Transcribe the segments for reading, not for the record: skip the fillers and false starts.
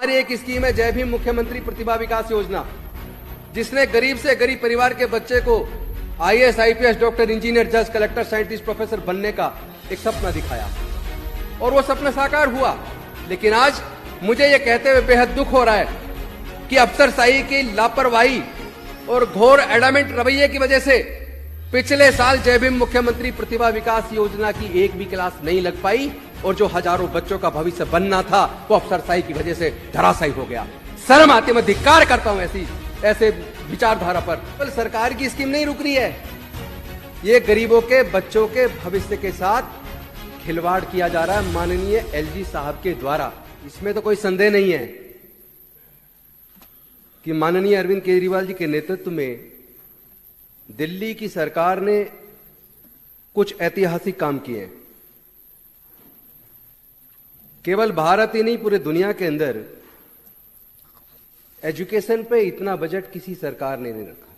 हमारी एक स्कीम है जय भीम मुख्यमंत्री प्रतिभा विकास योजना, जिसने गरीब से गरीब परिवार के बच्चे को आईएएस, आईपीएस, डॉक्टर, इंजीनियर, जज, कलेक्टर, साइंटिस्ट, प्रोफेसर बनने का एक सपना दिखाया और वो सपना साकार हुआ। लेकिन आज मुझे ये कहते हुए बेहद दुख हो रहा है कि अफसरशाही की लापरवाही और घोर एडामेंट रवैये की वजह से पिछले साल जय भीम मुख्यमंत्री प्रतिभा विकास योजना की एक भी क्लास नहीं लग पाई और जो हजारों बच्चों का भविष्य बनना था वो अफसरशाही की वजह से धराशायी हो गया। शर्म आती, मैं धिक्कार करता हूं ऐसे विचारधारा पर। सरकार की स्कीम नहीं रुक रही है, ये गरीबों के बच्चों के भविष्य के साथ खिलवाड़ किया जा रहा है माननीय एलजी साहब के द्वारा। इसमें तो कोई संदेह नहीं है कि माननीय अरविंद केजरीवाल जी के नेतृत्व में दिल्ली की सरकार ने कुछ ऐतिहासिक काम किए। केवल भारत ही नहीं, पूरे दुनिया के अंदर एजुकेशन पे इतना बजट किसी सरकार ने नहीं रखा।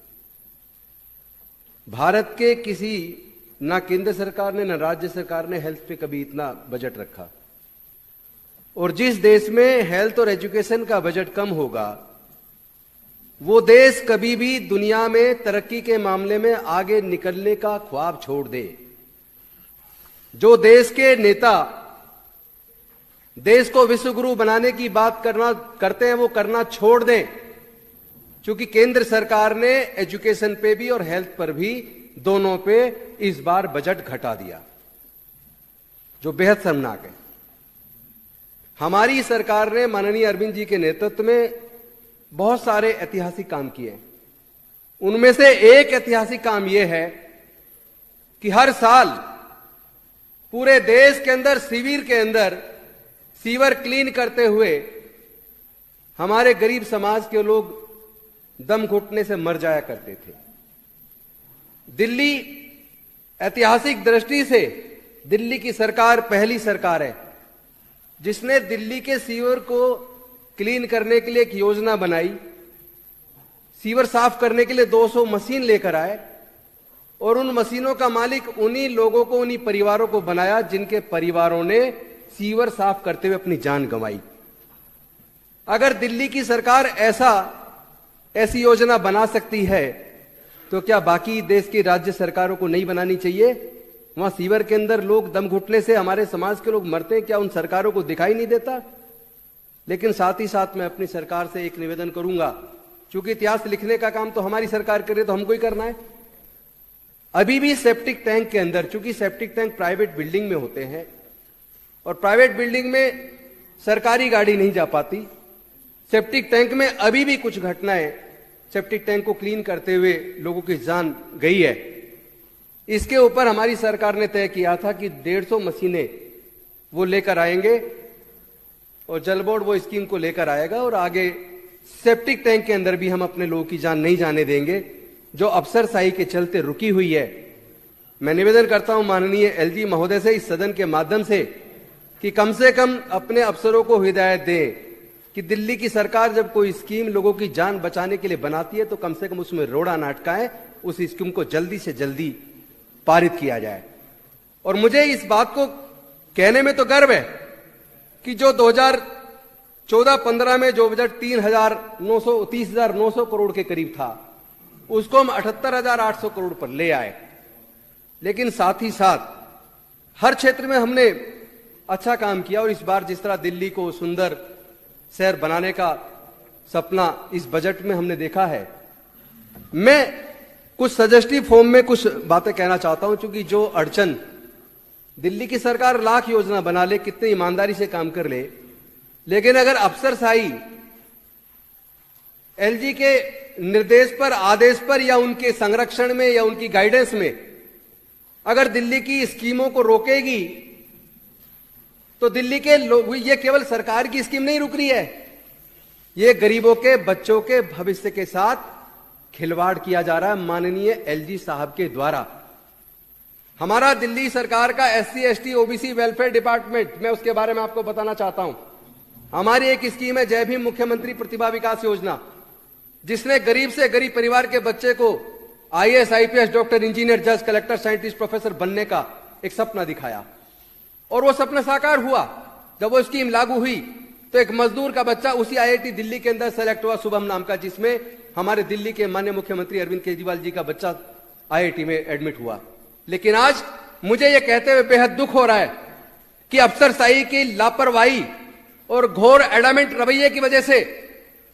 भारत के किसी ना केंद्र सरकार ने ना राज्य सरकार ने हेल्थ पे कभी इतना बजट रखा। और जिस देश में हेल्थ और एजुकेशन का बजट कम होगा वो देश कभी भी दुनिया में तरक्की के मामले में आगे निकलने का ख्वाब छोड़ दे। जो देश के नेता देश को विश्वगुरु बनाने की बात करते हैं वो करना छोड़ दें, क्योंकि केंद्र सरकार ने एजुकेशन पे भी और हेल्थ पर भी दोनों पे इस बार बजट घटा दिया, जो बेहद शर्मनाक है। हमारी सरकार ने माननीय अरविंद जी के नेतृत्व में बहुत सारे ऐतिहासिक काम किए। उनमें से एक ऐतिहासिक काम यह है कि हर साल पूरे देश के अंदर शिविर के अंदर सीवर क्लीन करते हुए हमारे गरीब समाज के लोग दम घुटने से मर जाया करते थे। दिल्ली ऐतिहासिक दृष्टि से दिल्ली की सरकार पहली सरकार है जिसने दिल्ली के सीवर को क्लीन करने के लिए एक योजना बनाई। सीवर साफ करने के लिए 200 मशीन लेकर आए और उन मशीनों का मालिक उन्हीं लोगों को, उन्हीं परिवारों को बनाया जिनके परिवारों ने सीवर साफ करते हुए अपनी जान गंवाई। अगर दिल्ली की सरकार ऐसी योजना बना सकती है तो क्या बाकी देश की राज्य सरकारों को नहीं बनानी चाहिए? वहां सीवर के अंदर लोग दम घुटने से हमारे समाज के लोग मरते हैं, क्या उन सरकारों को दिखाई नहीं देता? लेकिन साथ ही साथ मैं अपनी सरकार से एक निवेदन करूंगा, क्योंकि इतिहास लिखने का काम तो हमारी सरकार करे तो हमको ही करना है। अभी भी सेप्टिक टैंक के अंदर, चूंकि सेप्टिक टैंक प्राइवेट बिल्डिंग में होते हैं और प्राइवेट बिल्डिंग में सरकारी गाड़ी नहीं जा पाती, सेप्टिक टैंक में अभी भी कुछ घटनाएं, सेप्टिक टैंक को क्लीन करते हुए लोगों की जान गई है। इसके ऊपर हमारी सरकार ने तय किया था कि 150 मशीनें वो लेकर आएंगे और जल बोर्ड वो स्कीम को लेकर आएगा और आगे सेप्टिक टैंक के अंदर भी हम अपने लोगों की जान नहीं जाने देंगे जो अफसरशाही के चलते रुकी हुई है। मैं निवेदन करता हूं माननीय एलजी महोदय से इस सदन के माध्यम से कि कम से कम अपने अफसरों को हिदायत दें कि दिल्ली की सरकार जब कोई स्कीम लोगों की जान बचाने के लिए बनाती है तो कम से कम उसमें रोड़ा ना अटकाएं, उस स्कीम को जल्दी से जल्दी पारित किया जाए। और मुझे इस बात को कहने में तो गर्व है कि जो 2014-15 में जो बजट 30,900 करोड़ के करीब था उसको हम 78,800 करोड़ पर ले आए। लेकिन साथ ही साथ हर क्षेत्र में हमने अच्छा काम किया और इस बार जिस तरह दिल्ली को सुंदर शहर बनाने का सपना इस बजट में हमने देखा है, मैं कुछ सजेस्टिव फॉर्म में कुछ बातें कहना चाहता हूं। क्योंकि जो अड़चन दिल्ली की सरकार लाख योजना बना ले, कितनी ईमानदारी से काम कर ले, लेकिन अगर अफसरशाही एलजी के निर्देश पर, आदेश पर या उनके संरक्षण में या उनकी गाइडेंस में अगर दिल्ली की स्कीमों को रोकेगी तो दिल्ली के लोग, ये केवल सरकार की स्कीम नहीं रुक रही है, ये गरीबों के बच्चों के भविष्य के साथ खिलवाड़ किया जा रहा है माननीय एलजी साहब के द्वारा। हमारा दिल्ली सरकार का SC, ST, OBC welfare department, मैं उसके बारे में आपको बताना चाहता हूं। हमारी एक स्कीम है जय भीम मुख्यमंत्री प्रतिभा विकास योजना, जिसने गरीब से गरीब परिवार के बच्चे को आईएएस, आईपीएस, डॉक्टर, इंजीनियर, जज, कलेक्टर, साइंटिस्ट, प्रोफेसर बनने का एक सपना दिखाया और वो सपना साकार हुआ। जब वो स्कीम लागू हुई तो एक मजदूर का बच्चा उसी आईआईटी दिल्ली के अंदर सेलेक्ट हुआ, शुभम नाम का, जिसमें हमारे दिल्ली के माननीय मुख्यमंत्री अरविंद केजरीवाल जी का बच्चा आईआईटी में एडमिट हुआ। लेकिन आज मुझे यह कहते हुए बेहद दुख हो रहा है कि अफसरशाही की लापरवाही और घोर एडामेंट रवैये की वजह से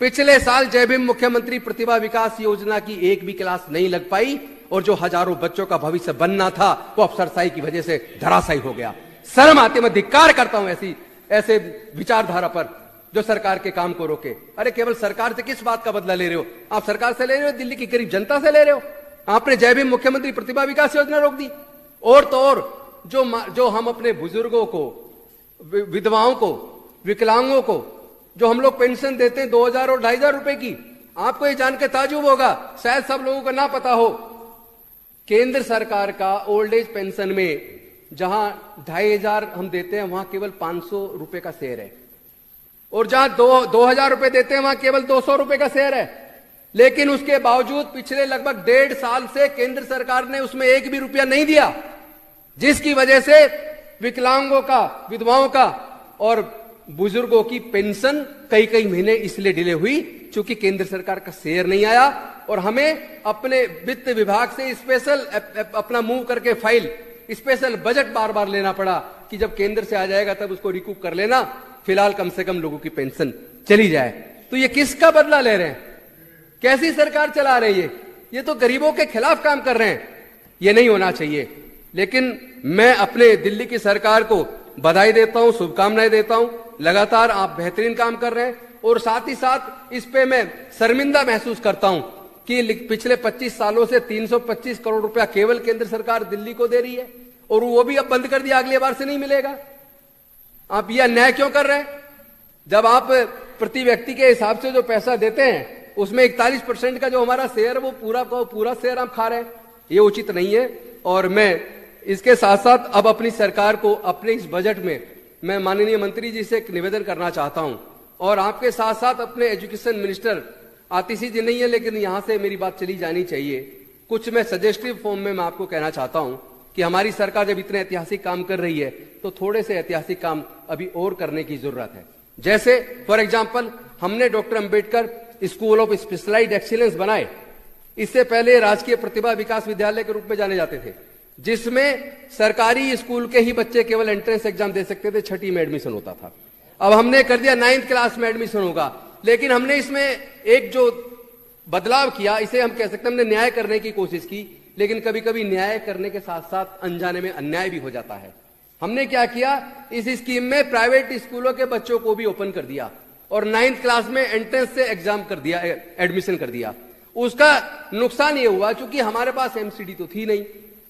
पिछले साल जय भीम मुख्यमंत्री प्रतिभा विकास योजना की एक भी क्लास नहीं लग पाई और जो हजारों बच्चों का भविष्य बनना था वो अफसरशाही की वजह से धराशायी हो गया। शर्म आती, मैं धिक्कार करता हूं ऐसे विचारधारा पर जो सरकार के काम को रोके। अरे केवल सरकार से किस बात का बदला ले रहे हो? आप सरकार से ले रहे हो, दिल्ली की गरीब जनता से ले रहे हो। आपने जय भीम मुख्यमंत्री प्रतिभा विकास योजना रोक दी। और तो और जो हम अपने बुजुर्गों को, विधवाओं को, विकलांगों को जो हम लोग पेंशन देते हैं 2000 और 2500 रुपए की, आपको ये जान के ताजुब होगा, शायद सब लोगों को ना पता हो, केंद्र सरकार का ओल्ड एज पेंशन में जहां 2500 हम देते हैं वहां केवल 500 रुपए का शेयर है, और जहां 2000 रुपए देते हैं वहां केवल 200 रुपए का शेयर है। लेकिन उसके बावजूद पिछले लगभग 1.5 साल से केंद्र सरकार ने उसमें एक भी रुपया नहीं दिया, जिसकी वजह से विकलांगों का, विधवाओं का और बुजुर्गों की पेंशन कई महीने इसलिए डिले हुई क्योंकि केंद्र सरकार का शेयर नहीं आया। और हमें अपने वित्त विभाग से स्पेशल अपना मूव करके फाइल, स्पेशल बजट बार बार लेना पड़ा कि जब केंद्र से आ जाएगा तब उसको रिकूप कर लेना, फिलहाल कम से कम लोगों की पेंशन चली जाए। तो ये किसका बदला ले रहे हैं? कैसी सरकार चला रही है? ये तो गरीबों के खिलाफ काम कर रहे हैं। ये नहीं होना चाहिए। लेकिन मैं अपने दिल्ली की सरकार को बधाई देता हूं, शुभकामनाएं देता हूं। लगातार आप बेहतरीन काम कर रहे हैं और साथ ही साथ इस पे मैं शर्मिंदा महसूस करता हूं कि पिछले 25 सालों से 325 करोड़ रुपया केवल केंद्र सरकार दिल्ली को दे रही है और वो भी अब बंद कर दिया, अगली बार से नहीं मिलेगा। आप यह अन्याय क्यों कर रहे हैं? जब आप प्रति व्यक्ति के हिसाब से जो पैसा देते हैं उसमें 41% का जो हमारा शेयर, वो पूरा शेयर आप खा रहे हैं। ये उचित नहीं है। और मैं इसके साथ साथ अब अपनी सरकार को अपने इस बजट में मैं माननीय मंत्री जी से एक निवेदन करना चाहता हूं और आपके साथ साथ अपने एजुकेशन मिनिस्टर, आतिशी जी नहीं है लेकिन यहां से मेरी बात चली जानी चाहिए, कुछ मैं सजेस्टिव फॉर्म में मैं आपको कहना चाहता हूं कि हमारी सरकार जब इतने ऐतिहासिक काम कर रही है तो थोड़े से ऐतिहासिक काम अभी और करने की जरूरत है। जैसे फॉर एग्जाम्पल हमने doctor Ambedkar school of specialised excellence बनाए। इससे पहले राजकीय प्रतिभा विकास विद्यालय के रूप में जाने जाते थे, जिसमें सरकारी स्कूल के ही बच्चे केवल एंट्रेंस एग्जाम दे सकते थे, 6ठी में एडमिशन होता था। अब हमने कर दिया 9th क्लास में एडमिशन होगा। लेकिन हमने इसमें एक जो बदलाव किया, इसे हम कह सकते हैं हमने न्याय करने की कोशिश की, लेकिन कभी कभी न्याय करने के साथ साथ अनजाने में अन्याय भी हो जाता है। हमने क्या किया, इस स्कीम में प्राइवेट स्कूलों के बच्चों को भी ओपन कर दिया और 9th क्लास में एंट्रेंस से एग्जाम कर दिया, एडमिशन कर दिया। उसका नुकसान ये हुआ क्योंकि हमारे पास एमसीडी तो थी नहीं,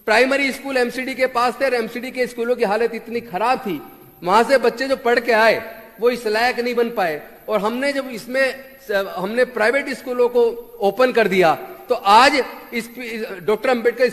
प्राइमरी स्कूल एमसीडी के पास थे और एमसीडी के स्कूलों की हालत इतनी खराब थी, वहां से बच्चे जो पढ़ के आए वो इस लायक नहीं बन पाए। और हमने जब हमने प्राइवेट स्कूलों को ओपन कर दिया तो आज इस doctor Ambedkar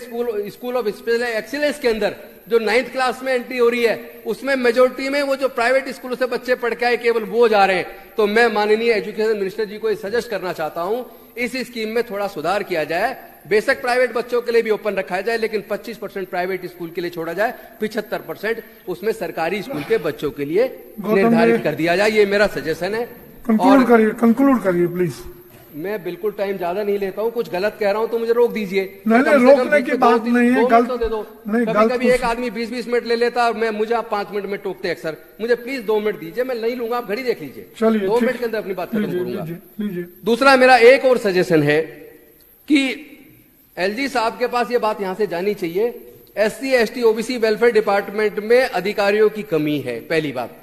school of special excellence के अंदर जो 9th क्लास में एंट्री हो रही है उसमें मेजोरिटी में वो जो प्राइवेट स्कूलों से बच्चे पढ़ के आए केवल वो जा रहे हैं। तो मैं माननीय एजुकेशन मिनिस्टर जी को ये सजेस्ट करना चाहता हूं, इस स्कीम में थोड़ा सुधार किया जाए। बेशक प्राइवेट बच्चों के लिए भी ओपन रखा जाए, लेकिन 25% प्राइवेट स्कूल के लिए छोड़ा जाए, 75% उसमें सरकारी स्कूल के बच्चों के लिए निर्धारित कर दिया जाए। ये मेरा सजेशन है। कंक्लूड करिए प्लीज। मैं बिल्कुल टाइम ज्यादा नहीं लेता हूँ, कुछ गलत कह रहा हूँ तो मुझे रोक दीजिए। नहीं, रोकने की बात नहीं है, गलत तो दे दो। कभी एक आदमी 20-20 मिनट ले लेता और मुझे आप 5 मिनट में टोकते अक्सर। मुझे प्लीज 2 मिनट दीजिए, मैं नहीं लूंगा, आप घड़ी देख लीजिए। चलिए 2 मिनट के अंदर अपनी बात खत्म करूंगा। दूसरा मेरा एक और सजेशन है कि एलजी साहब के पास ये बात यहां से जानी चाहिए, SC ST OBC welfare department में अधिकारियों की कमी है। पहली बात,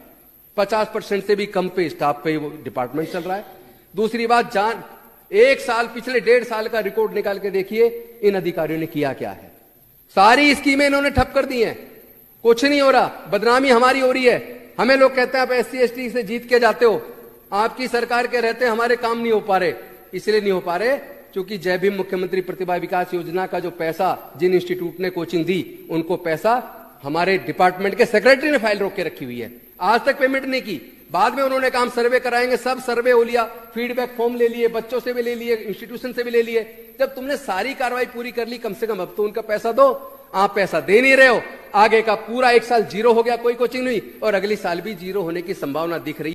50% से भी कम पे स्टाफ पे वो डिपार्टमेंट चल रहा है। दूसरी बात, एक साल, पिछले 1.5 साल का रिकॉर्ड निकाल के देखिए इन अधिकारियों ने किया क्या है। सारी स्कीमें इन्होंने ठप कर दी हैं, कुछ नहीं हो रहा, बदनामी हमारी हो रही है। हमें लोग कहते हैं आप SC ST से जीत के जाते हो, आपकी सरकार के रहते हमारे काम नहीं हो पा रहे। इसलिए नहीं हो पा रहे क्योंकि जय भीम मुख्यमंत्री प्रतिभा विकास योजना का जो पैसा जिन इंस्टीट्यूट ने कोचिंग दी, उनको पैसा हमारे डिपार्टमेंट के सेक्रेटरी ने फाइल रोक के रखी हुई है, आज तक पेमेंट नहीं की। बाद में उन्होंने काम सर्वे कराएंगे, सब सर्वे हो लिया, फीडबैक फॉर्म ले लिए, बच्चों से भी ले लिए, इंस्टीट्यूशन से भी ले लिए। जब तुमने सारी कार्रवाई पूरी कर ली, कम से कम अब तो उनका पैसा दो। आप पैसा दे नहीं रहे हो, आगे का पूरा 1 साल जीरो हो गया, कोई कोचिंग नहीं, और अगली साल भी जीरो होने की संभावना दिख रही है।